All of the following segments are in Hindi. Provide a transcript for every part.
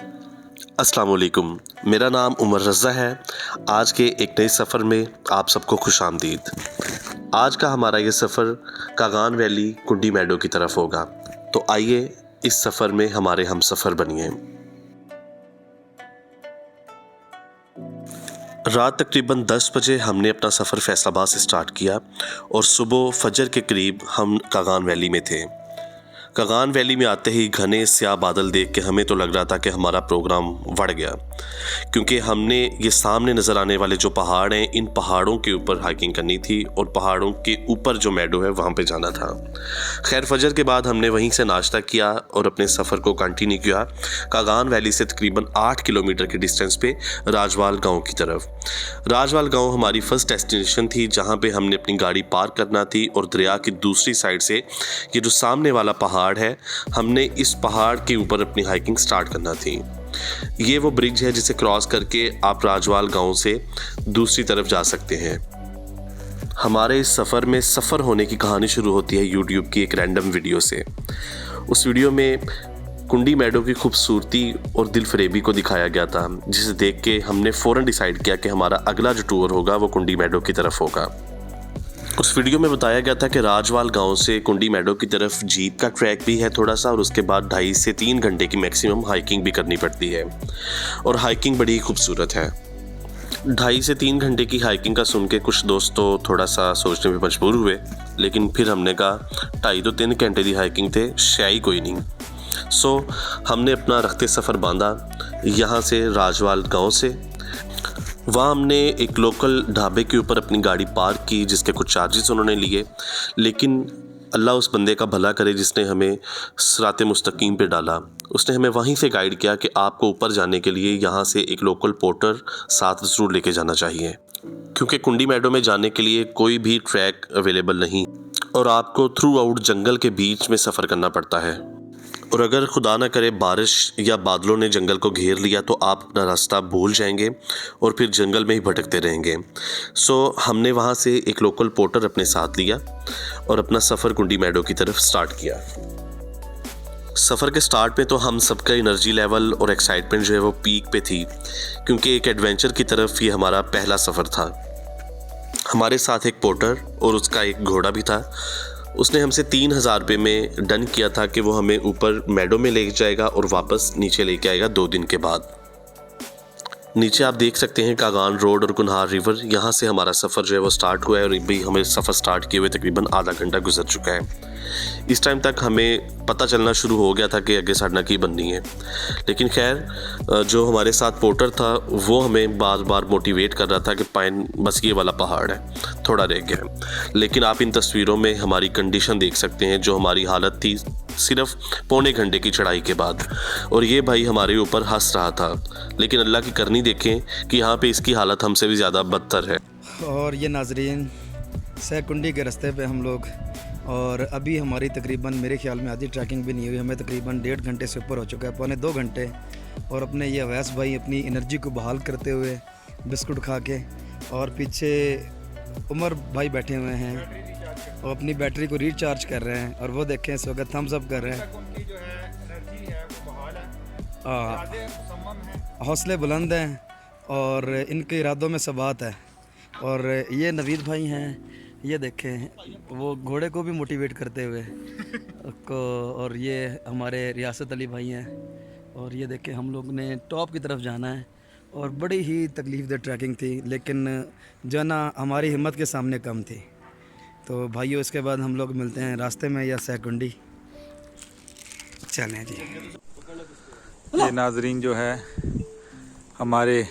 अस्सलाम वालेकुम, मेरा नाम उमर रज़ा है। आज के एक नए सफ़र में आप सबको खुशामदीद। आज का हमारा ये सफ़र कागान वैली कुंडी मैडो की तरफ होगा, तो आइए इस सफ़र में हमारे हम सफ़र बनिए। रात तकरीबन 10 बजे हमने अपना सफ़र फैसलाबाद से स्टार्ट किया और सुबह फजर के करीब हम कागान वैली में थे। कागान वैली में आते ही घने स्याह बादल देख के हमें तो लग रहा था कि हमारा प्रोग्राम बढ़ गया, क्योंकि हमने ये सामने नज़र आने वाले जो पहाड़ हैं, इन पहाड़ों के ऊपर हाइकिंग करनी थी और पहाड़ों के ऊपर जो मैडो है वहाँ पे जाना था। खैर फजर के बाद हमने वहीं से नाश्ता किया और अपने सफ़र को कंटिन्यू किया कागान वैली से तकरीबन 8 किलोमीटर के डिस्टेंस पे राजवाल गाँव की तरफ। राजवाल गाँव हमारी फ़र्स्ट डेस्टिनेशन थी, जहाँ पे हमने अपनी गाड़ी पार्क करना थी और दरिया की दूसरी साइड से ये जो सामने वाला पहाड़ है, हमने इस पहाड़ के ऊपर अपनी हाइकिंग स्टार्ट करना थी। ये वो ब्रिज है जिसे क्रॉस करके आप राजवाल गांव से दूसरी तरफ जा सकते हैं। हमारे इस सफ़र में सफ़र होने की कहानी शुरू होती है यूट्यूब की एक रैंडम वीडियो से। उस वीडियो में कुंडी मैडो की खूबसूरती और दिल फरेबी को दिखाया गया था, जिसे देख के हमने फ़ौरन डिसाइड किया कि हमारा अगला जो टूर होगा वो कुंडी मैडो की तरफ होगा। उस वीडियो में बताया गया था कि राजवाल गांव से कुंडी मैडो की तरफ जीप का ट्रैक भी है थोड़ा सा, और उसके बाद 2.5 से 3 घंटे की मैक्सिमम हाइकिंग भी करनी पड़ती है, और हाइकिंग बड़ी खूबसूरत है। 2.5 से 3 घंटे की हाइकिंग का सुन के कुछ दोस्त तो थोड़ा सा सोचने पे मजबूर हुए, लेकिन फिर हमने कहा 2.5 तो 3 घंटे की हाइकिंग थे, शायद कोई नहीं। सो हमने अपना रखते सफ़र बांधा यहाँ से राजवाल गाँव से। वहाँ हमने एक लोकल ढाबे के ऊपर अपनी गाड़ी पार्क की, जिसके कुछ चार्जेस उन्होंने लिए, लेकिन अल्लाह उस बंदे का भला करे जिसने हमें सिराते मुस्तकीम पे डाला। उसने हमें वहीं से गाइड किया कि आपको ऊपर जाने के लिए यहाँ से एक लोकल पोर्टर साथ ज़रूर लेके जाना चाहिए, क्योंकि कुंडी मैडो में जाने के लिए कोई भी ट्रैक अवेलेबल नहीं और आपको थ्रू आउट जंगल के बीच में सफ़र करना पड़ता है। और अगर खुदा ना करे बारिश या बादलों ने जंगल को घेर लिया तो आप अपना रास्ता भूल जाएंगे और फिर जंगल में ही भटकते रहेंगे। सो हमने वहाँ से एक लोकल पोर्टर अपने साथ लिया और अपना सफ़र कुंडी मैडो की तरफ स्टार्ट किया। सफ़र के स्टार्ट में तो हम सबका एनर्जी लेवल और एक्साइटमेंट जो है वो पीक पे थी, क्योंकि एक एडवेंचर की तरफ ये हमारा पहला सफ़र था। हमारे साथ एक पोर्टर और उसका एक घोड़ा भी था। उसने हमसे 3,000 रुपये में डन किया था कि वो हमें ऊपर मैडो में ले जाएगा और वापस नीचे लेके आएगा 2 दिन के बाद। नीचे आप देख सकते हैं कागान रोड और कुनहार रिवर। यहाँ से हमारा सफ़र जो है वो स्टार्ट हुआ है और अभी हमें सफ़र स्टार्ट किए हुए तकरीबन आधा घंटा गुजर चुका है। इस टाइम तक हमें पता चलना शुरू हो गया था कि आगे सड़क की बननी है, लेकिन खैर जो हमारे साथ पोर्टर था वो हमें बार बार मोटिवेट कर रहा था कि पाइन बस ये वाला पहाड़ है, थोड़ा रह गया है। लेकिन आप इन तस्वीरों में हमारी कंडीशन देख सकते हैं, जो हमारी हालत थी सिर्फ पौने घंटे की चढ़ाई के बाद। और ये भाई हमारे ऊपर हंस रहा था, लेकिन अल्लाह की करनी देखें कि यहाँ पे इसकी हालत हमसे भी ज़्यादा बदतर है। और ये नाजरीन सहकुंडी के रास्ते पे हम लोग, और अभी हमारी तकरीबन मेरे ख्याल में आधी ट्रैकिंग भी नहीं हुई, हमें तकरीबन 1.5 घंटे से ऊपर हो चुका है, पौने 2 घंटे। और अपने ये अवैस भाई अपनी एनर्जी को बहाल करते हुए बिस्कुट खा के, और पीछे उमर भाई बैठे हुए हैं और अपनी बैटरी को रिचार्ज कर रहे हैं। और वो देखें इस वक्त थम्स अप कर रहे हैं। हौसले बुलंद हैं और इनके इरादों में सबात है। और ये नवीद भाई हैं, ये देखें वो घोड़े को भी मोटिवेट करते हुए को। और ये हमारे रियासत अली भाई हैं। और ये देखें हम लोग ने टॉप की तरफ जाना है और बड़ी ही तकलीफ दे ट्रैकिंग थी, लेकिन जो ना हमारी हिम्मत के सामने कम थी। तो भाइयों इसके बाद हम लोग मिलते हैं रास्ते में या सहकुंडी। चलें जी। ये नाजरीन जो है हमारे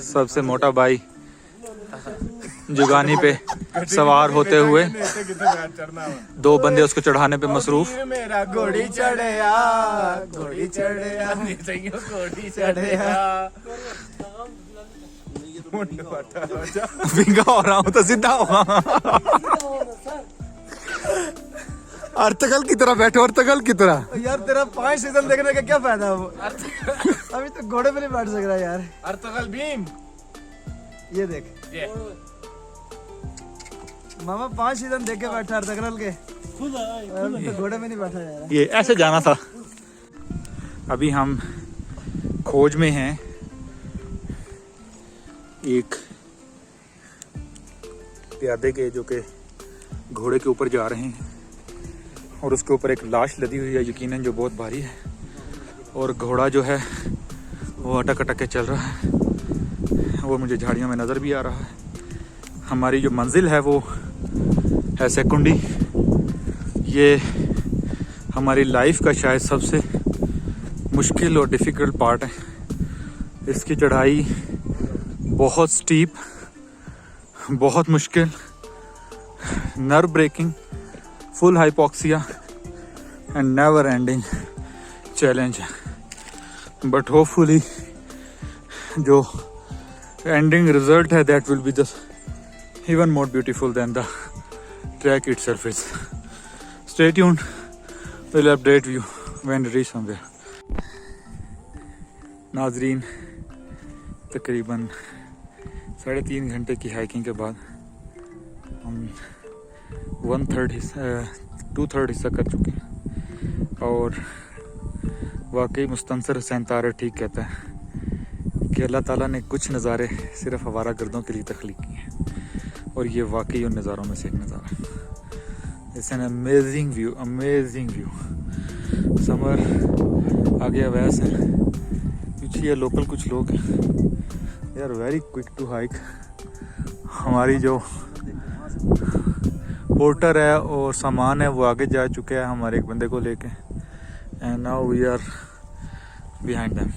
सबसे मोटा भाई जुगानी पे सवार होते हुए 2 बंदे उसको चढ़ाने पे मसरूफ। मेरा घोड़ी चढ़या, घोड़ी चढ़या, घोड़ी चढ़या। विंगा हो रहा हूँ तो सीधा होगा। अर्तगल की तरह बैठो, अर्तगल की तरह। यार तेरा 5 सीजन देखने का क्या फायदा? अभी तो घोड़े पे नहीं बैठ सक रहा यार। अर्तगल भीम, ये देख मामा 5 सीजन देख के बैठा अर्तगल के, तो घोड़े में नहीं बैठा यार। ये ऐसे जाना था। अभी हम खोज में हैं एक प्यादे के जो कि घोड़े के ऊपर जा रहे हैं और उसके ऊपर एक लाश लदी हुई है यकीनन जो बहुत भारी है और घोड़ा जो है वो अटक अटक के चल रहा है। वो मुझे झाड़ियों में नज़र भी आ रहा है। हमारी जो मंजिल है वो है सेकुंडी। ये हमारी लाइफ का शायद सबसे मुश्किल और डिफ़िकल्ट पार्ट है। इसकी चढ़ाई बहुत स्टीप, बहुत मुश्किल, nerve breaking, full hypoxia and never ending challenge है। बट होपफुली जो एंडिंग रिजल्ट है that will be just even more beautiful than the track itself is. Stay tuned, will update you when reach somewhere. नाजरीन, तकरीबन 3.5 घंटे की हाइकिंग के बाद हम 2/3 हिस्सा कर चुके हैं और वाकई मुस्तंसर हुसैन तारड़ ठीक कहता है कि अल्लाह ताला ने कुछ नज़ारे सिर्फ आवारा गर्दों के लिए तख्लीक किए हैं और ये वाकई उन नज़ारों में से एक नज़ारा है। It's an amazing view, amazing view. Samar आगे अवैस है, पीछे ये लोकल कुछ लोग हैं। They are very quick to hike. हमारी जो पोर्टर है और सामान है वो आगे जा चुके हैं हमारे एक बंदे को लेके and now we are behind them.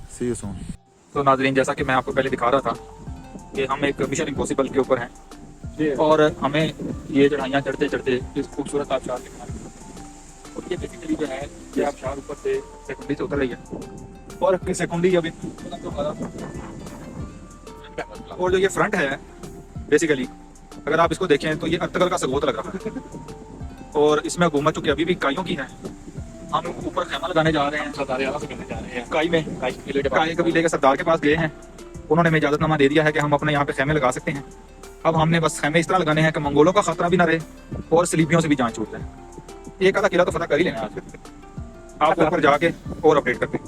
See you soon. तो नाज़रीन, जैसा कि मैं आपको पहले दिखा रहा था कि हम एक मिशन इम्पॉसिबल के ऊपर हैं और हमें ये चढ़ाइयाँ चढ़ते चढ़ते इस खूबसूरत आबशार के किनारे और ये बेसिकली जो है ये आबशार ऊपर से सेकुंडी से उतर रही है और सेकुंडी अभी और जो ये फ्रंट है बेसिकली अगर आप इसको देखें तो ये अर्तगल का सबूत लग रहा है और इसमें हुकूमत चूँकि अभी भी इकाइयों की है। हम ऊपर खेमा लगाने जा रहे हैं, इकाई कबीले के सरदार के पास गए हैं। उन्होंने हमें इजाजतनामा दे दिया है कि हम अपने यहाँ पे खेमे लगा सकते हैं। अब हमने बस खेमे इस तरह लगाने हैं कि मंगोलों का खतरा भी ना रहे और स्लीपियों से भी जान छूट जाए। एक आधा किला तो फतह कर ही लेना आज। आप ऊपर जाके और अपडेट करते हैं।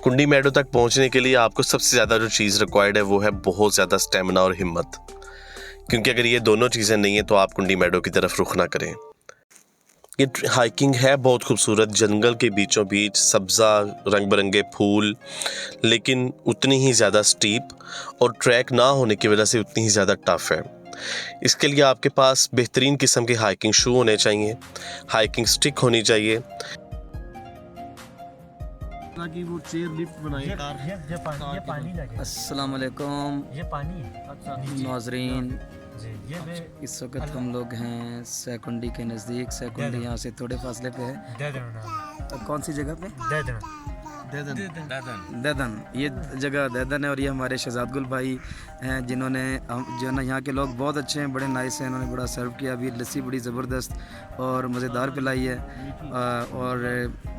कुंडी मैडो तक पहुंचने के लिए आपको सबसे ज़्यादा जो चीज़ रिक्वायर्ड है वो है बहुत ज़्यादा स्टेमिना और हिम्मत, क्योंकि अगर ये दोनों चीज़ें नहीं हैं तो आप कुंडी मैडो की तरफ रुख ना करें। ये हाइकिंग है बहुत खूबसूरत, जंगल के बीचों बीच, सब्ज़ा, रंग बिरंगे फूल, लेकिन उतनी ही ज़्यादा स्टीप और ट्रैक ना होने की वजह से उतनी ही ज़्यादा टफ़ है। इसके लिए आपके पास बेहतरीन किस्म के हाइकिंग शू होने चाहिए, हाइकिंग स्टिक होनी चाहिए। कि वो चेयर लिफ्ट बनाई अस्सलाम वालेकुम नाज़रीन। इस वक्त हम लोग हैं सेकुंडी के नज़दीक। सेकुंडी यहाँ से थोड़े फासले पे है। तो कौन सी जगह पे? दैदन। ये जगह दैदन है और ये हमारे शहजादगुल भाई हैं जिन्होंने जो ना यहाँ के लोग बहुत अच्छे हैं, बड़े नाइस हैं। इन्होंने बड़ा सर्व किया। अभी लस्सी बड़ी ज़बरदस्त और मज़ेदार पिलाई है और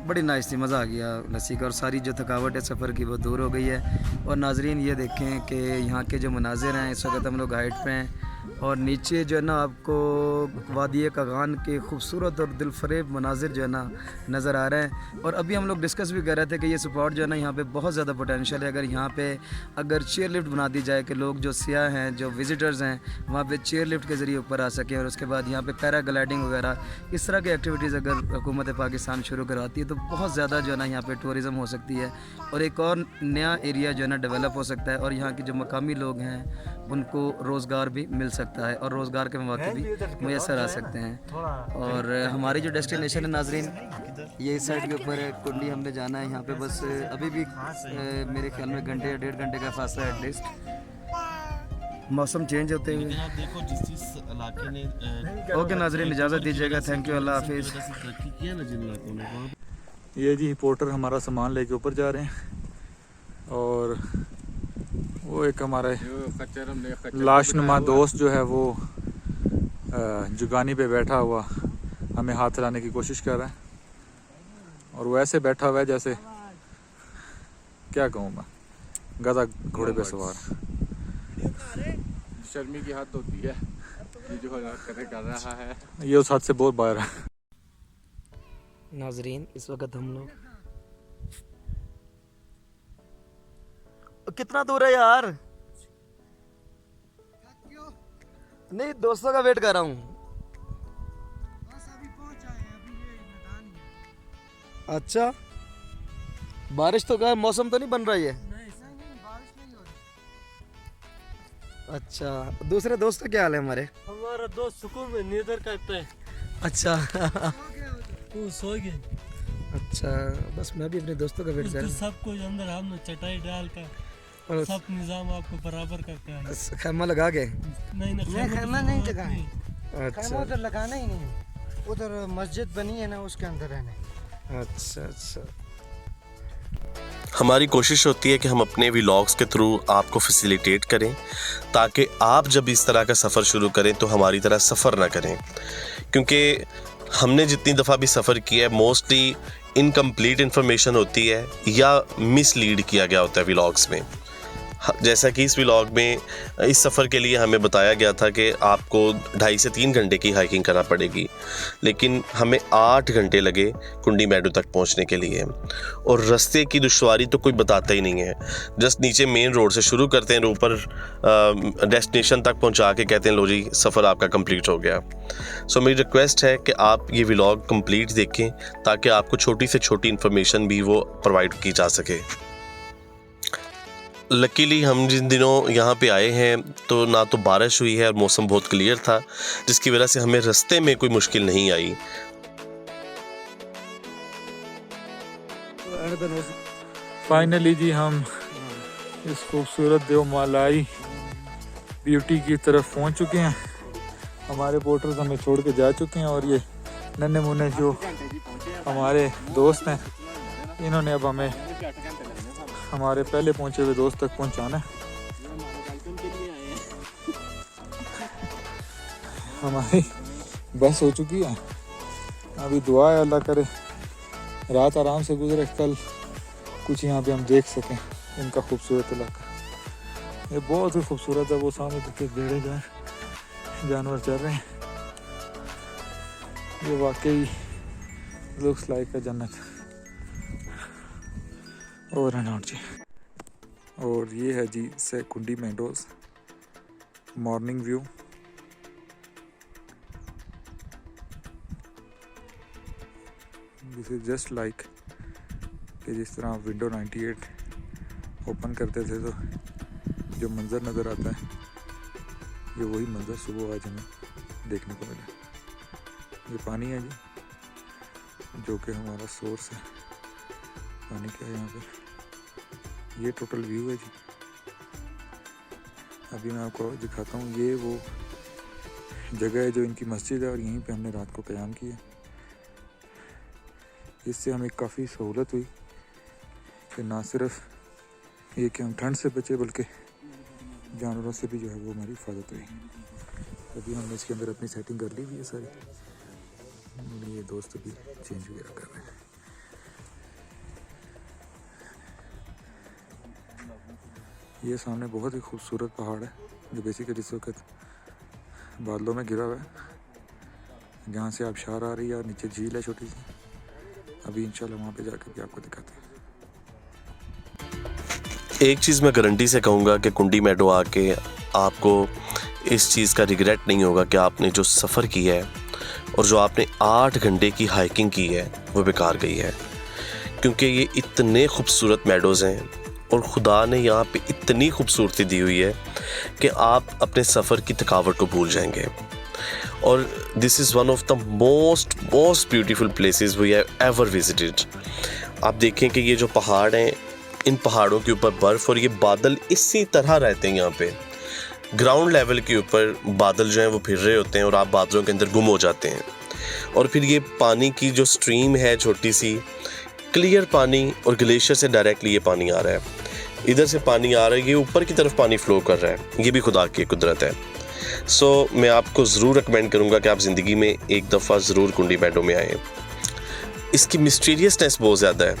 बड़ी नाइस थी, मज़ा आ गया लस्सी का और सारी जो थकावट है सफ़र की वो दूर हो गई है। और नाजरीन ये देखें कि यहाँ के जो मनाजिर हैं, इस वक्त हम लोग हाइट पे हैं और नीचे जो है ना आपको वादी कागान के खूबसूरत और दिलफरेब मनाजिर जो है ना नज़र आ रहे हैं। और अभी हम लोग डिस्कस भी कर रहे थे कि ये स्पॉट जो है ना यहाँ पे बहुत ज़्यादा पोटेंशियल है। अगर यहाँ पे अगर चेयर लिफ्ट बना दी जाए कि लोग जो सियाह हैं, जो विज़िटर्स हैं, वहाँ पे चेयर लिफ्ट के ज़रिए ऊपर आ सकें और उसके बाद यहाँ पे पैराग्लाइडिंग वगैरह इस तरह की एक्टिविटीज़ अगर हुकूमत पाकिस्तान शुरू करवाती है तो बहुत ज़्यादा जो है ना यहाँ पे टूरिज़म हो सकती है और एक और नया एरिया जो है ना डेवलप हो सकता है और यहाँ के जो मकामी लोग हैं उनको रोज़गार भी मिल सकता है और रोज़गार के मौके भी मुयसर आ सकते हैं। और हमारी जो डेस्टिनेशन है नाजरीन ये इस साइड के ऊपर है। कुंडी हमने जाना है। यहाँ पे बस अभी भी मेरे ख्याल में घंटे या 1.5 घंटे का फासला है एटलीस्ट। मौसम चेंज होते हुए देखो जिस इलाके ने ओके नाजरीन, इजाज़त दीजिएगा। थैंक यू, अल्लाह हाफिज़। तरक्की किया ना जिन इलाकों ने, ये जी पोर्टर हमारा सामान लेके ऊपर जा रहे हैं और वो एक हमारे लाशनुमा दोस्त जो है वो जुगानी पे बैठा हुआ हमें हाथ हिलाने की कोशिश कर रहा है और वो ऐसे बैठा हुआ है जैसे क्या कहूँ मैं, गधा घोड़े पे सवार। शर्मी की हद होती है ये जो कर रहा है, ये उस हद से बहुत बाहर है। नाजरीन इस वक्त हम लोग कितना दूर है यार? नहीं, दोस्तों का वेट कर रहा हूँ। अच्छा, बारिश तो क्या, मौसम तो नहीं बन रही है? अच्छा, दूसरे दोस्त का क्या हाल है हमारे? हमारा दोस्त सुकून में नींदर करते हैं। अच्छा वो सो गए। अच्छा, बस मैं भी अपने दोस्तों का वेट कर तो रहा हूँ। सब कुछ अंदर हमने चटाई डाल कर और सब निजाम आपको बराबर करके आए। खैमा लगा के। नहीं खैमा नहीं लगाए। अच्छा खैमा उधर लगाना ही नहीं, उधर मस्जिद बनी है ना, उसके अंदर रहना। अच्छा अच्छा। हमारी कोशिश होती है कि हम अपने व्लॉग्स के थ्रू आपको फैसिलिटेट करें ताकि आप जब इस तरह का सफ़र शुरू करें तो हमारी तरह सफ़र ना करें, क्योंकि हमने जितनी दफ़ा भी सफ़र किया है मोस्टली इनकम्प्लीट इन्फॉर्मेशन होती है या मिसलीड किया गया होता है व्लॉग्स में। जैसा कि इस व्लॉग में इस सफ़र के लिए हमें बताया गया था कि आपको 2.5 से 3 घंटे की हाइकिंग करना पड़ेगी, लेकिन हमें 8 घंटे लगे कुंडी मैडो तक पहुंचने के लिए। और रास्ते की दुश्वारी तो कोई बताता ही नहीं है। जस्ट नीचे मेन रोड से शुरू करते हैं, ऊपर डेस्टिनेशन तक पहुंचा के कहते हैं लो जी सफ़र आपका कंप्लीट हो गया। सो मेरी रिक्वेस्ट है कि आप ये व्लॉग कंप्लीट देखें ताकि आपको छोटी से छोटी इन्फॉर्मेशन भी वो प्रोवाइड की जा सके। लकीली हम जिन दिनों यहाँ पे आए हैं तो ना तो बारिश हुई है और मौसम बहुत क्लियर था, जिसकी वजह से हमें रास्ते में कोई मुश्किल नहीं आई। फाइनली जी हम इस खूबसूरत देवमालाई ब्यूटी की तरफ पहुंच चुके हैं। हमारे पोर्टर्स हमें छोड़ के जा चुके हैं और ये नन्हे मुन्ने जो हमारे दोस्त हैं इन्होंने अब हमें हमारे पहले पहुंचे हुए दोस्त तक पहुंचाना है। हमारी बस हो चुकी है, अभी दुआ है अल्लाह करे रात आराम से गुजरे, कल कुछ यहाँ पे हम देख सकें इनका खूबसूरत इलाका। ये बहुत ही खूबसूरत है। वो सामने देखे भेड़े जो हैं जानवर चल रहे हैं, ये वाकई लुक्स लाइक a जन्नत। और है नॉट जी। और ये है जी से कुंडी meadows morning view. This is just like कि जिस तरह आप विंडो 98 ओपन करते थे तो जो मंज़र नज़र आता है, ये वही मंज़र सुबह आज हमें देखने को मिला। ये पानी है जी जो कि हमारा सोर्स है। पानी क्या है यहाँ पे, ये टोटल व्यू है जी। अभी मैं आपको दिखाता हूँ, ये वो जगह है जो इनकी मस्जिद है और यहीं पे हमने रात को क़याम किया। इससे हमें काफ़ी सहूलत हुई कि ना सिर्फ ये कि हम ठंड से बचे बल्कि जानवरों से भी जो है वो हमारी हिफाजत हुई। अभी हमने इसके अंदर अपनी सेटिंग कर ली हुई है सारी। ये दोस्त भी चेंज वगैरह कर रहे हैं। ये सामने बहुत ही खूबसूरत पहाड़ है जो बेसिकली इस वक्त बादलों में घिरा हुआ है, जहाँ से आबशार आ रही है और नीचे झील है छोटी सी। अभी इंशाल्लाह वहाँ पे जाकर भी आपको दिखाते हैं। एक चीज़ मैं गारंटी से कहूँगा कि कुंडी मैडो आके आपको इस चीज़ का रिग्रेट नहीं होगा कि आपने जो सफ़र किया है और जो आपने 8 घंटे की हाइकिंग की है वो बेकार गई है, क्योंकि ये इतने खूबसूरत मैडोज़ हैं और खुदा ने यहाँ पे इतनी खूबसूरती दी हुई है कि आप अपने सफ़र की थकावट को भूल जाएंगे। और this is one of the most beautiful places we have ever visited. आप देखें कि ये जो पहाड़ हैं, इन पहाड़ों के ऊपर बर्फ़ और ये बादल इसी तरह रहते हैं। यहाँ पे ग्राउंड लेवल के ऊपर बादल जो हैं वो फिर रहे होते हैं और आप बादलों के अंदर गुम हो जाते हैं। और फिर ये पानी की जो स्ट्रीम है छोटी सी, क्लियर पानी, और ग्लेशियर से डायरेक्टली ये पानी आ रहा है। इधर से पानी आ रहा है, ये ऊपर की तरफ पानी फ़्लो कर रहा है। ये भी खुदा की कुदरत है। सो मैं आपको ज़रूर रिकमेंड करूँगा कि आप ज़िंदगी में एक दफ़ा ज़रूर कुंडी मैडो में आएँ। इसकी मिस्टीरियसनेस बहुत ज़्यादा है।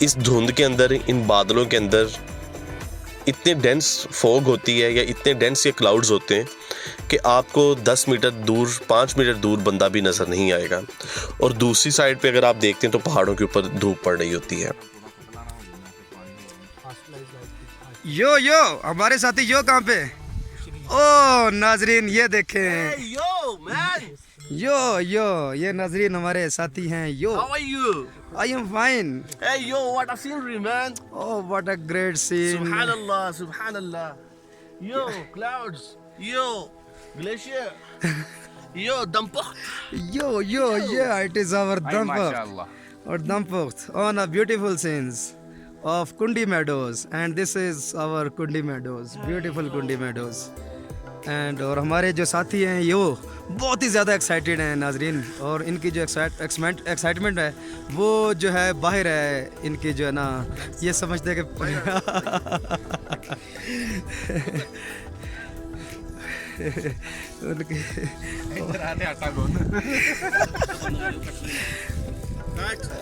इस धुंध के अंदर, इन बादलों के अंदर इतने डेंस फॉग होती है या इतने डेंस ये क्लाउड्स होते हैं कि आपको 10 मीटर दूर, 5 मीटर दूर बंदा भी नज़र नहीं आएगा। और दूसरी साइड पे अगर आप देखते हैं तो पहाड़ों के ऊपर धूप पड़ रही होती है। यो हमारे साथी यो कहाँ पे? ओ नाजरीन ये देखें, Yo, man. यो ये नाजरीन हमारे साथी हैं yo. How are you? I am fine. Hey, yo, what a scenery, man. Oh what a great scene. Subhanallah, subhanallah. Yo, clouds. Yo, glacier. Yo, Dampuk. Yo, yeah, it is our Dampuk on a beautiful scenes of Kundi Meadows, and this is our Kundi Meadows, beautiful Kundi Meadows. And और हमारे जो साथी हैं यो बहुत ही ज़्यादा एक्साइटेड हैं नाजरीन, और इनकी जो एक्साइटमेंट है वो जो है बाहर है, इनकी जो है ना ये समझते हैं कि उनकी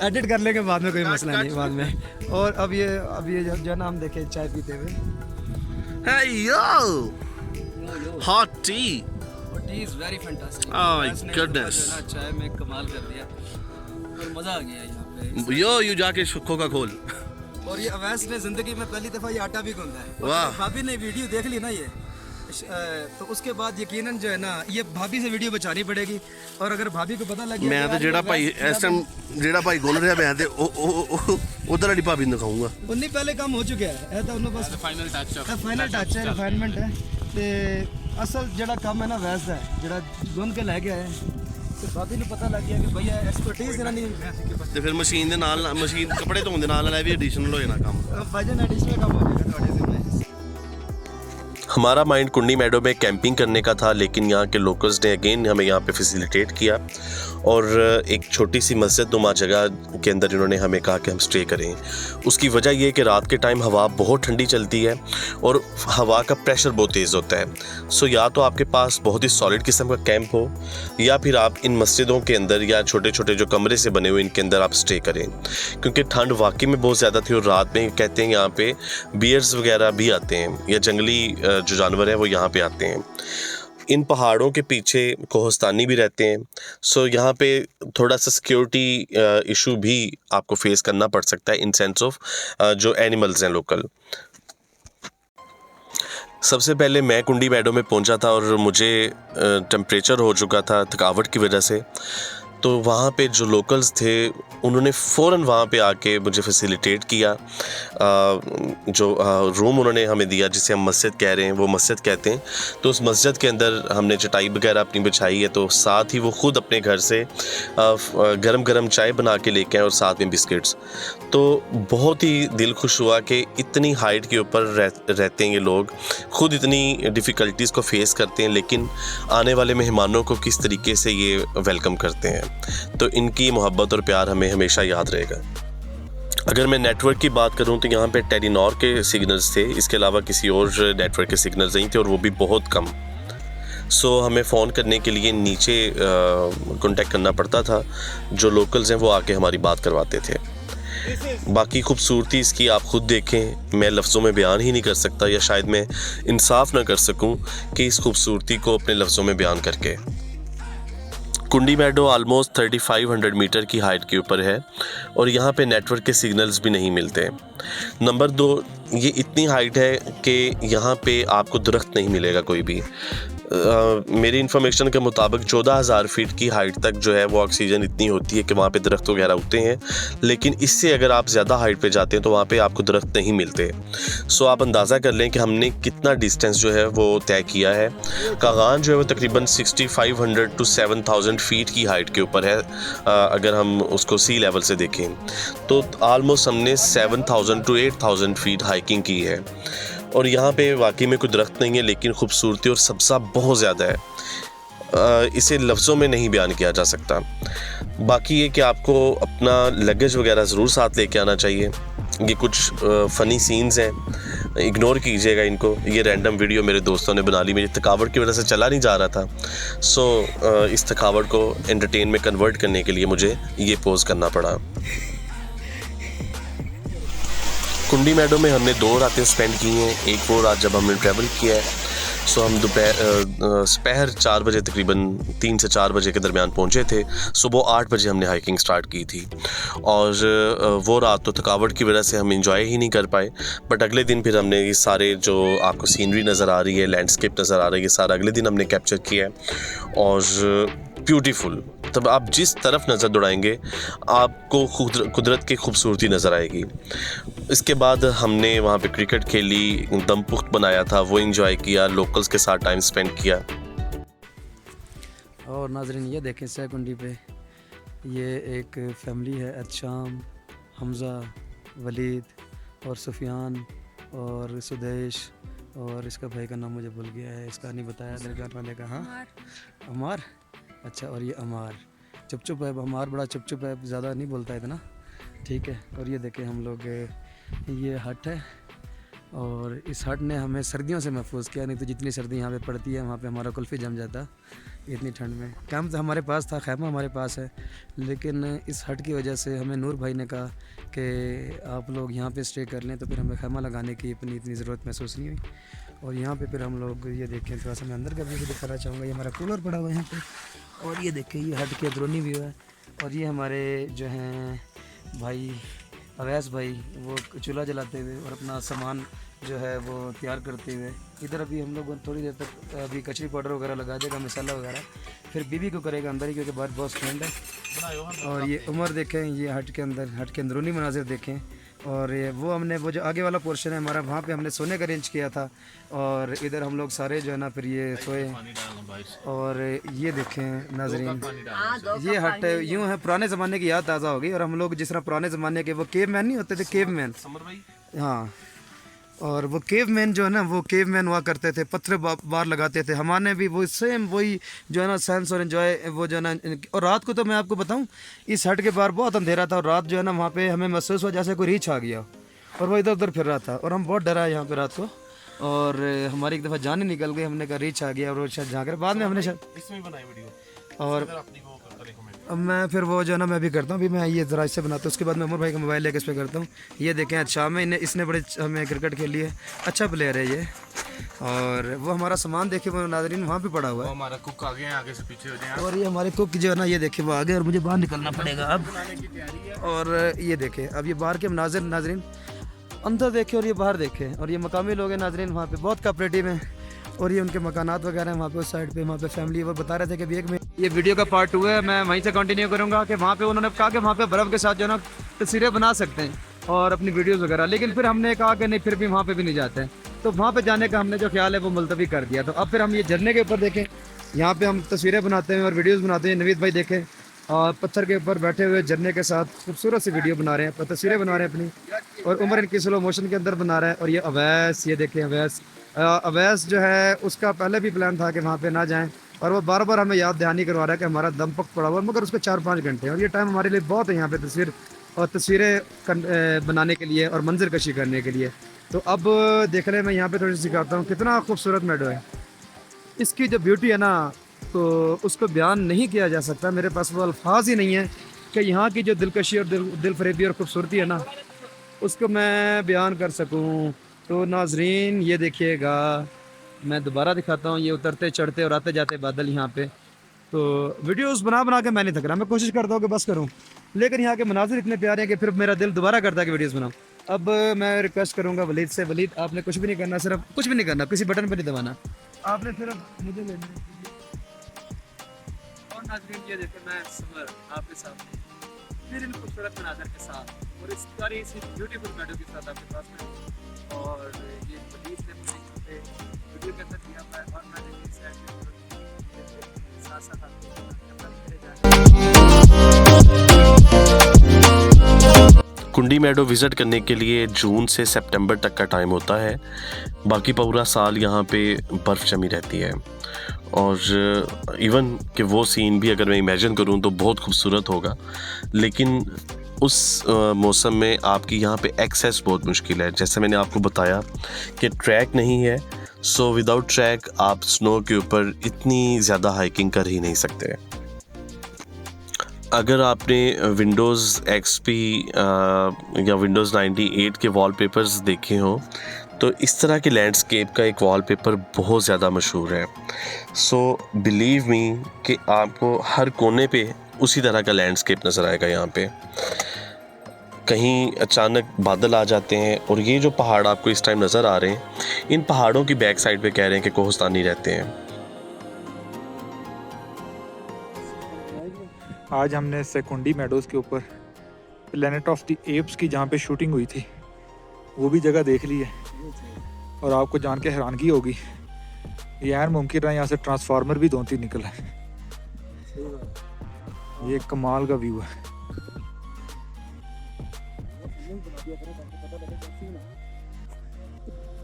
एडिट कर लेंगे बाद में, कोई मसला नहीं बाद में। और अब ये जो है ना हम देखें चाय पीते हुए। Hey, yo. Hot tea. T is very fantastic. Oh my goodness. चाय में कमाल कर दिया और मज़ा आ गया यहाँ पे। Yo, you जाके खोखा खोल। और ये अवैस ने ज़िंदगी में पहली दफ़ा ये आटा भी गूंदा है। और वाह। भाभी ने वीडियो देख ली ना ये, तो उसके बाद यकीनन जो है ना ये भाभी से वीडियो बचानी पड़ेगी, और अगर भाभी को पता लग गया मैं कि तो यार जेड़ा ये भाई अवैस इस टाइम जेड़ा भाई गुन रहा मैं ते उधर वाली भाभी ਨੂੰ ਦਿਖਾਉਂਗਾ। उन्नी पहले काम हो चुका है, तो उन्होंने बस फाइनल टच है, रिफाइनमेंट है। ते असल जेड़ा काम है ना वैस है, जेड़ा गुन के लेके आए तो भाभी ਨੂੰ पता लग गया कि भैया एक्सपर्टीज ਇਹਨਾਂ नहीं ਤੇ ਫਿਰ ਮਸ਼ੀਨ ਦੇ ਨਾਲ ਮਸ਼ੀਨ ਕੱਪੜੇ ਧੋਣ ਦੇ ਨਾਲ ਇਹ ਵੀ ਐਡੀਸ਼ਨਲ ਹੋ ਜਾਣਾ ਕੰਮ। भाईजान एडिशनल काम हो जाएगा ਤੁਹਾਡੇ ज़िम्मे। हमारा माइंड कुंडी मेडो में कैंपिंग करने का था, लेकिन यहाँ के लोकल्स ने अगेन हमें यहाँ पे फैसिलिटेट किया, और एक छोटी सी मस्जिद नुमा जगह के अंदर इन्होंने हमें कहा कि हम स्टे करें। उसकी वजह ये है कि रात के टाइम हवा बहुत ठंडी चलती है और हवा का प्रेशर बहुत तेज़ होता है। सो या तो आपके पास बहुत ही सॉलिड किस्म का कैंप हो, या फिर आप इन मस्जिदों के अंदर या छोटे छोटे जो कमरे से बने हुए इनके अंदर आप स्टे करें, क्योंकि ठंड वाकई में बहुत ज़्यादा थी। और रात में कहते हैं यहाँ पे बियर्स वगैरह भी आते हैं, या जंगली जो जानवर हैं वो यहाँ पे आते हैं। इन पहाड़ों के पीछे कोहस्तानी भी रहते हैं, सो यहाँ पे थोड़ा सा सिक्योरिटी इशू भी आपको फेस करना पड़ सकता है इन सेंस ऑफ जो एनिमल्स हैं लोकल। सबसे पहले मैं कुंडी मेडो में पहुंचा था और मुझे टेम्परेचर हो चुका था थकावट की वजह से, तो वहाँ पे जो लोकल्स थे उन्होंने फ़ौरन वहाँ पे आके मुझे फैसिलिटेट किया। जो रूम उन्होंने हमें दिया जिसे हम मस्जिद कह रहे हैं, वो मस्जिद कहते हैं, तो उस मस्जिद के अंदर हमने चटाई वगैरह अपनी बिछाई है, तो साथ ही वो ख़ुद अपने घर से गरम गरम चाय बना के लेके आए और साथ में बिस्किट्स। तो बहुत ही दिल खुश हुआ कि इतनी हाइट के ऊपर रहते हैं ये लोग, ख़ुद इतनी डिफ़िकल्टीज़ को फेस करते हैं, लेकिन आने वाले मेहमानों को किस तरीके से ये वेलकम करते हैं। तो इनकी मोहब्बत और प्यार हमें हमेशा याद रहेगा। अगर मैं नेटवर्क की बात करूं तो यहाँ पे टेलीनॉर के सिग्नल्स थे, इसके अलावा किसी और नेटवर्क के सिग्नल्स नहीं थे, और वो भी बहुत कम। सो हमें फ़ोन करने के लिए नीचे कांटेक्ट करना पड़ता था, जो लोकल्स हैं वो आके हमारी बात करवाते थे। बाकी खूबसूरती इसकी आप ख़ुद देखें, मैं लफ्ज़ों में बयान ही नहीं कर सकता, या शायद मैं इंसाफ ना कर सकूं कि इस खूबसूरती को अपने लफ्ज़ों में बयान करके। कुंडी मेडो ऑलमोस्ट 3500 मीटर की हाइट के ऊपर है, और यहाँ पे नेटवर्क के सिग्नल्स भी नहीं मिलते। नंबर 2, ये इतनी हाइट है कि यहाँ पे आपको दरख्त नहीं मिलेगा कोई भी। मेरी इन्फॉर्मेशन के मुताबिक 14,000 फीट की हाइट तक जो है वो ऑक्सीजन इतनी होती है कि वहाँ पे दरख्त वगैरह उगते हैं, लेकिन इससे अगर आप ज़्यादा हाइट पे जाते हैं तो वहाँ पे आपको दरख्त नहीं मिलते। सो आप अंदाज़ा कर लें कि हमने कितना डिस्टेंस जो है वो तय किया है। कागान जो है वो तकरीबन 6500 to 7000 फीट की हाइट के ऊपर है। अगर हम उसको सी लेवल से देखें तो ऑलमोस्ट हमने 7000 to 8000 फीट हाइकिंग की है, और यहाँ पे वाकई में कोई दरख्त नहीं है, लेकिन खूबसूरती और सब्ज़ा बहुत ज़्यादा है, इसे लफ्ज़ों में नहीं बयान किया जा सकता। बाकी ये कि आपको अपना लगेज वगैरह ज़रूर साथ लेके आना चाहिए। ये कुछ फ़नी सीन्स हैं, इग्नोर कीजिएगा इनको। ये रैंडम वीडियो मेरे दोस्तों ने बना ली, मेरी थकावट की वजह से चला नहीं जा रहा था। सो इस थकावट को एंटरटेन में कन्वर्ट करने के लिए मुझे ये पोज़ करना पड़ा। कुंडी मेडो में हमने 2 रातें स्पेंड की हैं। एक वो रात जब हमने ट्रैवल किया है, सो हम दोपहर 4 बजे तकरीबन 3 से 4 बजे के दरमियान पहुँचे थे। सुबह 8 बजे हमने हाइकिंग स्टार्ट की थी और वो रात तो थकावट की वजह से हम इंजॉय ही नहीं कर पाए। बट अगले दिन फिर हमने ये सारे जो आपको सीनरी नज़र आ रही है, लैंडस्केप नज़र आ रही है, सारा अगले दिन हमने कैप्चर किया है और ब्यूटीफुल। तब आप जिस तरफ नज़र दौड़ाएंगे आपको कुदरत की खूबसूरती नज़र आएगी। इसके बाद हमने वहाँ पे क्रिकेट खेली, दम पुख्त बनाया था, वो एंजॉय किया, लोकल्स के साथ टाइम स्पेंड किया। और नाजरीन ये देखें सहकुंडी पे ये एक फैमिली है, अदशाम, हमज़ा, वलीद और सुफियान और सुदेश और इसका भाई का नाम मुझे भूल गया है, इसका नहीं बताया दरगाह वाले का। हाँ अमार, अच्छा। और ये अमार चुप चुप है, अमार बड़ा चुप चुप है, ज़्यादा नहीं बोलता है इतना, ठीक है। और ये देखें हम लोग, ये हट है और इस हट ने हमें सर्दियों से महफूज किया, नहीं तो जितनी सर्दी यहाँ पे पड़ती है वहाँ पे हमारा कुल्फ़ी जम जाता इतनी ठंड में। कैंप हमारे पास था, खैमा हमारे पास है, लेकिन इस हट की वजह से हमें नूर भाई ने कहा कि आप लोग यहाँ पे स्टे कर लें, तो फिर हमें खैमा लगाने की इतनी ज़रूरत महसूस नहीं हुई। और यहाँ पे फिर हम लोग ये देखें, थोड़ा सा मैं अंदर का व्यू दिखाना चाहूँगा। ये हमारा कूलर पड़ा हुआ है यहाँ पे और ये देखें ये हट के अंदरूनी व्यू है। और ये हमारे जो हैं भाई अवैस भाई वो चूल्हा जलाते हुए और अपना सामान जो है वो तैयार करते हुए। इधर अभी हम लोग थोड़ी देर तक अभी कचरी पाउडर वगैरह लगा देगा, मसाला वगैरह, फिर बीबी को करेगा अंदर ही क्योंकि बाहर बहुत ठंड है। और ये उमर देखें, ये हट के अंदर, हट के अंदरूनी मनाजिर देखें। और ये वो हमने वो जो आगे वाला पोर्शन है हमारा, वहाँ पे हमने सोने का अरेंज किया था और इधर हम लोग सारे जो है ना फिर ये सोए। और ये देखें नाजरीन, ये हट यूँ है पुराने ज़माने की याद ताज़ा हो गई। और हम लोग जिस तरह पुराने ज़माने के वो केव मैन नहीं होते थे, केव मैन, हाँ, और वो केव मैन जो है ना, वो केव मैन हुआ करते थे, पत्थर बार लगाते थे। हमारे भी वो सेम वही जो है ना सेंस और एंजॉय वो जो है ना। और रात को तो मैं आपको बताऊं, इस हट के बाहर बहुत अंधेरा था और रात जो है ना वहाँ पे हमें महसूस हुआ जैसे कोई रीछ आ गया और वो इधर उधर फिर रहा था और हम बहुत डरा यहाँ पे रात को। और हमारी एक दफ़ा जान ही निकल गई, हमने कहा रीछ आ गया और वो शायद झाँक रहे। बाद में हमने शायद और अब मैं फिर वो जो है ना मैं भी करता हूँ, अभी मैं ये ज़रा इससे बनाता हूँ, उसके बाद मैं उमर भाई का मोबाइल लेकर इस पर करता हूँ। ये देखें अच्छा में इसने बड़े हमें क्रिकेट खेली है, अच्छा प्लेयर है ये। और वो हमारा सामान देखे वो नाज़रीन वहाँ पे पड़ा हुआ है, हमारा कुक आ गए हैं, आगे से पीछे हो जाए। और ये हमारे कुक जो है ना ये देखे वो आ गए और मुझे बाहर निकलना पड़ेगा अब। और ये देखे अब ये बाहर के मनाजिर नाज़रीन, अंदर देखे और ये बाहर देखे। और ये मकामी लोग हैं नाज़रीन, वहाँ पे बहुत कोऑपरेटिव हैं और ये उनके मकानात वगैरह हैं वहाँ पे उस साइड पे, वहाँ पे फैमिली। वो बता रहे थे कि अभी एक में ये वीडियो का पार्ट 2 है, मैं वहीं से कंटिन्यू करूँगा कि वहाँ पे उन्होंने कहा कि वहाँ पे बर्फ़ के साथ जो है ना तस्वीरें बना सकते हैं और अपनी वीडियोज़ वगैरह। लेकिन फिर हमने कहा कि नहीं, फिर भी वहाँ पे भी नहीं जाते हैं, तो वहाँ पे जाने का हमने जो ख्याल है वो मुलतवी कर दिया। तो अब फिर हम ये झरने के ऊपर देखें, यहाँ पे हम तस्वीरें बनाते हैं और वीडियोज़ बनाते हैं। नवीद भाई देखें और पत्थर के ऊपर बैठे हुए झरने के साथ खूबसूरत सी वीडियो बना रहे हैं, तस्वीरें बना रहे हैं अपनी। और उमर इनकी स्लो मोशन के अंदर बना रहा है। और ये अवैस, ये देखें अवैस जो है उसका पहले भी प्लान था कि वहाँ पे ना जाएं और वो बार बार हमें याद दहानी करवा रहा है कि हमारा दम पक पड़ा हुआ, मगर उसको 4-5 घंटे और ये टाइम हमारे लिए बहुत है यहाँ पे तस्वीरें बनाने के लिए और मंजर कशी करने के लिए। तो अब देखने में यहाँ पे थोड़ी सी सिखाता हूँ, कितना खूबसूरत मेडो है। इसकी जो ब्यूटी है ना तो उसको बयान नहीं किया जा सकता, मेरे पास वो अल्फाज ही नहीं है कि यहाँ की जो दिलकशी और दिल फरेबी और ख़ूबसूरती है ना उसको मैं बयान कर सकूँ। तो नाजरीन ये देखिएगा, मैं दोबारा दिखाता हूँ, ये उतरते चढ़ते और आते जाते बादल यहाँ पे। तो वीडियोस बना के मैं नहीं थक रहा, मैं कोशिश करता हूँ कि बस करूँ, लेकिन यहाँ के मनाजिर इतने प्यारे हैं कि फिर मेरा दिल दोबारा करता है कि वीडियोस बनाऊँ। अब मैं रिक्वेस्ट करूँगा वलीद से, वलीद आपने कुछ भी नहीं करना, सिर्फ कुछ भी नहीं करना, किसी बटन पर नहीं दबाना, आपने सिर्फ मुझे लेना है। और नाज़रीन ये देखो मैं समर आपके सामने फिर इन खूबसूरत मनाज़र के साथ और इस सारी सी ब्यूटीफुल मेडो के साथ आपके पास में। और ये वलीद ने मुझे वीडियो के अंदर दिया हुआ है और मैंने इस साथ साथ कुंडी मेडो विज़िट करने के लिए जून से सितंबर तक का टाइम होता है, बाकी पूरा साल यहाँ पे बर्फ़ जमी रहती है। और इवन कि वो सीन भी अगर मैं इमेजिन करूँ तो बहुत खूबसूरत होगा, लेकिन उस मौसम में आपकी यहाँ पे एक्सेस बहुत मुश्किल है। जैसे मैंने आपको बताया कि ट्रैक नहीं है, सो विदाउट ट्रैक आप स्नो के ऊपर इतनी ज़्यादा हाइकिंग कर ही नहीं सकते। अगर आपने विंडोज़ XP या विंडोज़ 98 के वॉलपेपर्स देखे हों तो इस तरह के लैंडस्केप का एक वॉलपेपर बहुत ज़्यादा मशहूर है। सो बिलीव मी कि आपको हर कोने पे उसी तरह का लैंडस्केप नज़र आएगा। यहाँ पे कहीं अचानक बादल आ जाते हैं और ये जो पहाड़ आपको इस टाइम नज़र आ रहे हैं, इन पहाड़ों की बैक साइड पे कह रहे हैं कि कोहिस्तानी रहते हैं। आज हमने सेकुंडी मेडोज़ के ऊपर प्लेनेट ऑफ द एप्स की जहाँ पे शूटिंग हुई थी वो भी जगह देख ली है। और आपको जान के हैरानगी होगी, ये ऐन मुमकिन है यहाँ से ट्रांसफार्मर भी 2-3 निकला है। ये कमाल का व्यू है।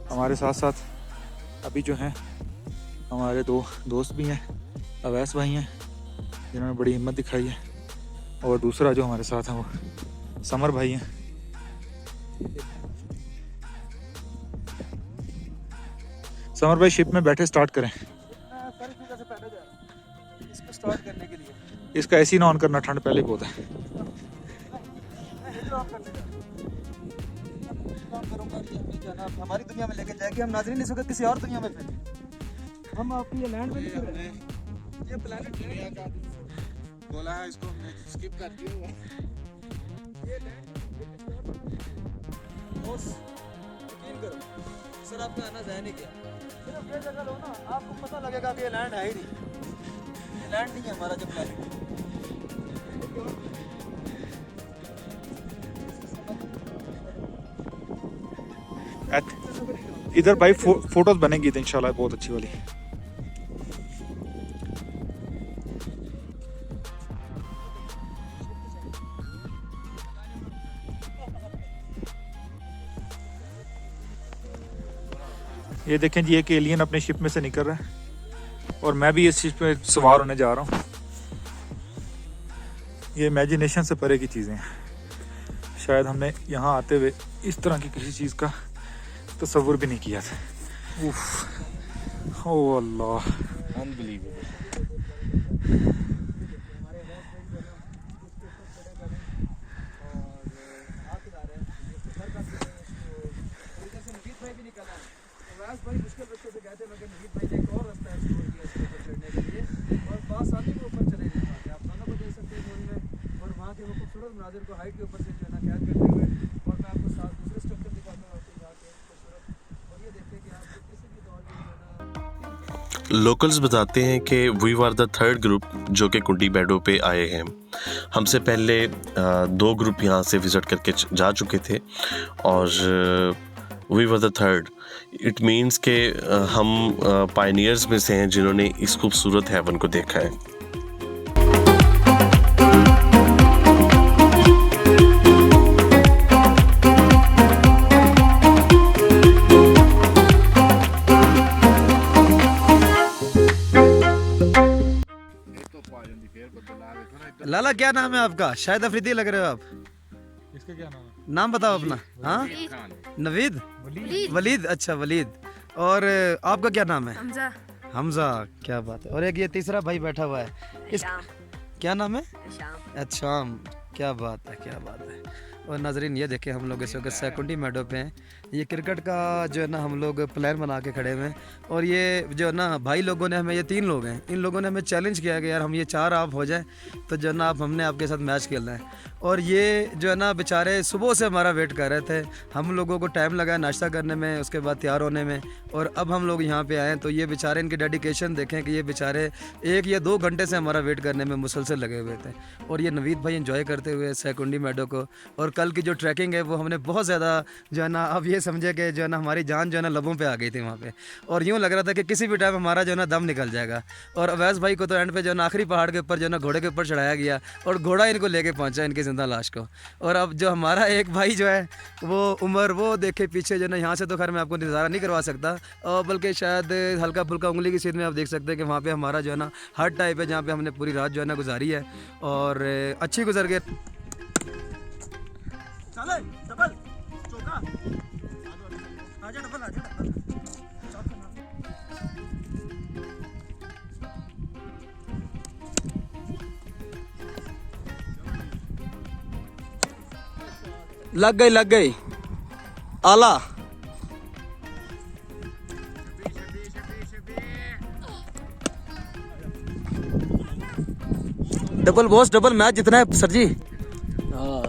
हमारे साथ साथ अभी जो हैं हमारे 2 दोस्त भी हैं, अवैस भाई हैं जिन्होंने बड़ी हिम्मत दिखाई है, और दूसरा जो हमारे साथ है वो समर भाई हैं। समर भाई शिप में बैठे स्टार्ट करें। इसको स्टार्ट करने के लिए इसका एसी ना ऑन करना, ठंड पहले बहुत है। हमारी दुनिया में लेके जाएगी, हम नाज़रीन इस वक्त किसी और दुनिया में फंसे। हम आपकी ये लैंड में नहीं कर रहे हैं, ये प्लैनेट दुनिया का बोला है इसको स्किप कर दिया। ये लैंड यकीन करो सर, आपका आना ज़ाया नहीं किया। सिर्फ ये जगह लो ना, आपको पता लगेगा कि ये लैंड है ही नहीं। ये लैंड नहीं है हमारा जो प्लैनेट है। इधर भाई फोटोज बनेंगी तो इंशाल्लाह बहुत अच्छी वाली। ये देखें जी, एक एलियन अपने शिप में से निकल रहा है और मैं भी इस शिप में सवार होने जा रहा हूँ। ये इमेजिनेशन से परे की चीज़ें हैं। शायद हमने यहाँ आते हुए इस तरह की किसी चीज़ का तस्वुर भी नहीं किया था। उफ, ओ अल्लाह, अनबिलीवेबल। भाई मुश्किल रास्ते से गए थे, मगर नवीद भाई ने एक और रास्ता एक्सप्लोर किया इसके ऊपर चढ़ने के लिए, और बासानी के ऊपर चले गए थे। आप दोनों को देख सकते हैं मूवी में, और वहाँ के वो खूबसूरत मनाजिर को हाइट के ऊपर से जो है ना कैद करते हुए। और मैं आपको साथ दूसरे स्ट्रक्चर दिखाता हूँ आपको यहाँ के खूबसूरत, और ये देखिए कि आप किसी भी दौर में लोकल्स बताते हैं कि we are the third group जो कि कुंडी मेडो पे आए हैं। हमसे पहले 2 ग्रुप यहाँ से विज़िट करके जा चुके थे और we were the third. It means के हम पायनियर्स में से हैं जिन्होंने इस खूबसूरत हेवन को देखा है। लाला क्या नाम है आपका? शायद अफरीदी लग रहे हो आप। इसका क्या नाम है? नाम बताओ अपना। हाँ, नवीद, वलीद। अच्छा वलीद। और आपका क्या नाम है? हमजा। हमजा, क्या बात है। और एक ये तीसरा भाई बैठा हुआ है, इस क्या नाम है? अच्छा, क्या बात है, क्या बात है। और नाजरीन ये देखें, हम लोग इस वक्त सेकुंडी मेडो पे हैं। ये क्रिकेट का जो है ना हम लोग प्लान बना के खड़े हुए हैं, और ये जो है ना भाई लोगों ने हमें, ये 3 लोग हैं, इन लोगों ने हमें चैलेंज किया कि यार हम ये 4 आप हो जाए तो जो है ना आप हमने आपके साथ मैच खेलना है। और ये जो है ना बेचारे सुबह से हमारा वेट कर रहे थे। हम लोगों को टाइम लगा नाश्ता करने में, उसके बाद तैयार होने में, और अब हम लोग यहाँ पे आए हैं। तो ये बेचारे, इनकी डेडिकेशन देखें कि ये बेचारे 1 या 2 घंटे से हमारा वेट करने में मुसलसल लगे हुए थे। और ये नवीद भाई एंजॉय करते हुए सेकुंडी मेडो को। और कल की जो ट्रैकिंग है वो हमने बहुत ज़्यादा जो है ना, अब ये समझे कि जो है ना हमारी जान जो है ना लबों पे आ गई थी वहाँ पे, और यूँ लग रहा था कि किसी भी टाइम हमारा जो है ना दम निकल जाएगा। और अवैस भाई को तो एंड पे जो है ना आखिरी पहाड़ के ऊपर जो है ना घोड़े के ऊपर चढ़ाया गया, और घोड़ा इनको लेके पहुँचा इनकी जिंदा लाश को। और अब जो हमारा एक भाई जो है वो उमर, वो देखे पीछे जो है ना, यहाँ से तो खैर मैं आपको नज़ारा नहीं करवा सकता, बल्कि शायद हल्का फुल्का उंगली की सीध में आप देख सकते हैं कि वहाँ पे हमारा जो है ना हट टाइप है, जहाँ पे हमने पूरी रात जो है ना गुजारी है, और अच्छी गुजर गई। चले डबल चौका, आजा डबल, आजा डबल। लग गई आला। डबल बॉस डबल मैच जितना है सर जी। हाँ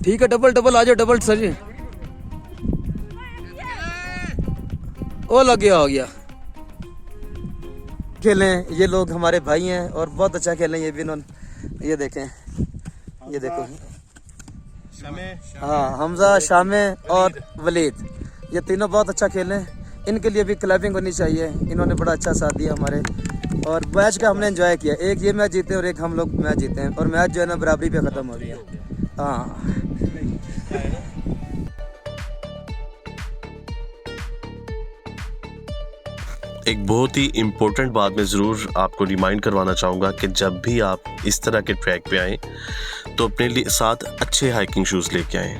ठीक है, डबल डबल आ जाओ, डबल सर जी। ओ लग गया, हो गया। खेलें ये लोग हमारे भाई हैं और बहुत अच्छा खेलें ये भी इन्होंने। ये देखें, ये देखो, हाँ हमजा, शामे और वलीद, ये तीनों बहुत अच्छा खेलें। इनके लिए भी क्लैपिंग होनी चाहिए, इन्होंने बड़ा अच्छा साथ दिया हमारे। और मैच का हमने एंजॉय किया, एक ये मैच जीते और एक हम लोग मैच जीते हैं, और मैच जो है ना बराबरी पे ख़त्म हो गया। हाँ एक बहुत ही इम्पोर्टेंट बात मैं ज़रूर आपको रिमाइंड करवाना चाहूँगा कि जब भी आप इस तरह के ट्रैक पे आएँ तो अपने लिए साथ अच्छे हाइकिंग शूज़ लेके आएँ।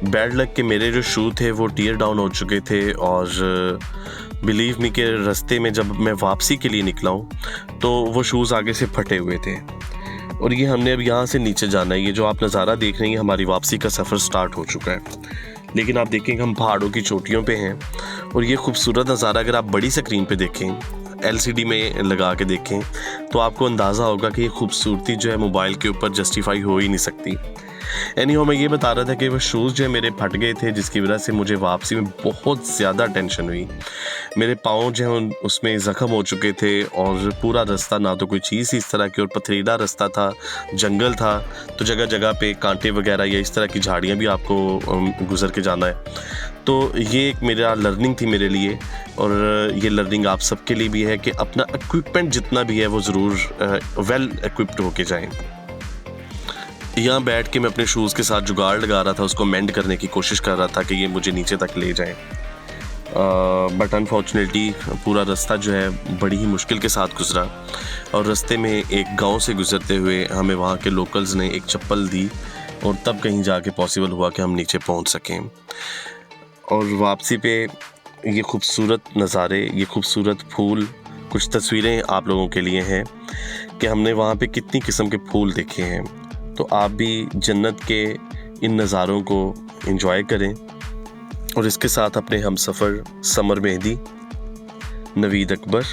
बैड लक के मेरे जो शू थे वो टीयर डाउन हो चुके थे, और बिलीव मी के रास्ते में जब मैं वापसी के लिए निकला हूँ तो वो शूज़ आगे से फटे हुए थे। और ये हमने अब यहाँ से नीचे जाना है। ये जो आप नज़ारा देख रहे हैं, हमारी वापसी का सफ़र स्टार्ट हो चुका है। लेकिन आप देखेंगे हम पहाड़ों की चोटियों पे हैं, और ये खूबसूरत नज़ारा अगर आप बड़ी स्क्रीन पे देखें, LCD में लगा के देखें, तो आपको अंदाज़ा होगा कि ये खूबसूरती जो है मोबाइल के ऊपर जस्टिफाई हो ही नहीं सकती। एनीहाउ मैं ये बता रहा था कि वो शूज़ जो है मेरे फट गए थे, जिसकी वजह से मुझे वापसी में बहुत ज़्यादा टेंशन हुई। मेरे पाँव जो हैं उसमें ज़ख़म हो चुके थे, और पूरा रास्ता ना तो कोई चीज़ इस तरह की, और पथरीला रास्ता था, जंगल था, तो जगह जगह पे कांटे वगैरह या इस तरह की झाड़ियाँ भी आपको गुज़र के जाना है। तो ये एक मेरा लर्निंग थी मेरे लिए, और ये लर्निंग आप सबके लिए भी है कि अपना इक्विपमेंट जितना भी है वो ज़रूर वेल इक्विप्ड होके जाएँ। यहाँ बैठ के मैं अपने शूज़ के साथ जुगाड़ लगा रहा था, उसको मेंड करने की कोशिश कर रहा था कि ये मुझे नीचे तक ले जाएं। बट अनफॉर्चुनेटली पूरा रास्ता जो है बड़ी ही मुश्किल के साथ गुजरा, और रास्ते में एक गांव से गुजरते हुए हमें वहाँ के लोकल्स ने एक चप्पल दी, और तब कहीं जाके पॉसिबल हुआ कि हम नीचे पहुँच सकें। और वापसी पे ये खूबसूरत नज़ारे, ये खूबसूरत फूल, कुछ तस्वीरें आप लोगों के लिए हैं कि हमने वहाँ पे कितनी किस्म के फूल देखे हैं। तो आप भी जन्नत के इन नज़ारों को एंजॉय करें। और इसके साथ अपने हम सफ़र समर मेहदी, नवीद अकबर,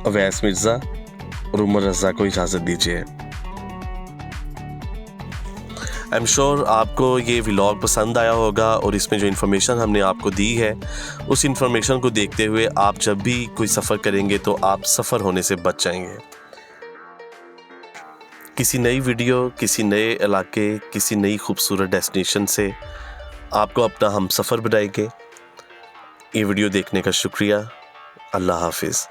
अवैस मिर्ज़ा और उमर रज़ा को इजाज़त दीजिए। आई एम श्योर आपको ये व्लॉग पसंद आया होगा, और इसमें जो इन्फॉर्मेशन हमने आपको दी है उस इन्फॉर्मेशन को देखते हुए आप जब भी कोई सफ़र करेंगे तो आप सफ़र होने से बच जाएंगे। किसी नई वीडियो, किसी नए इलाके, किसी नई खूबसूरत डेस्टिनेशन से आपको अपना हम सफ़र बनाएंगे। ये वीडियो देखने का शुक्रिया। अल्लाह हाफिज़।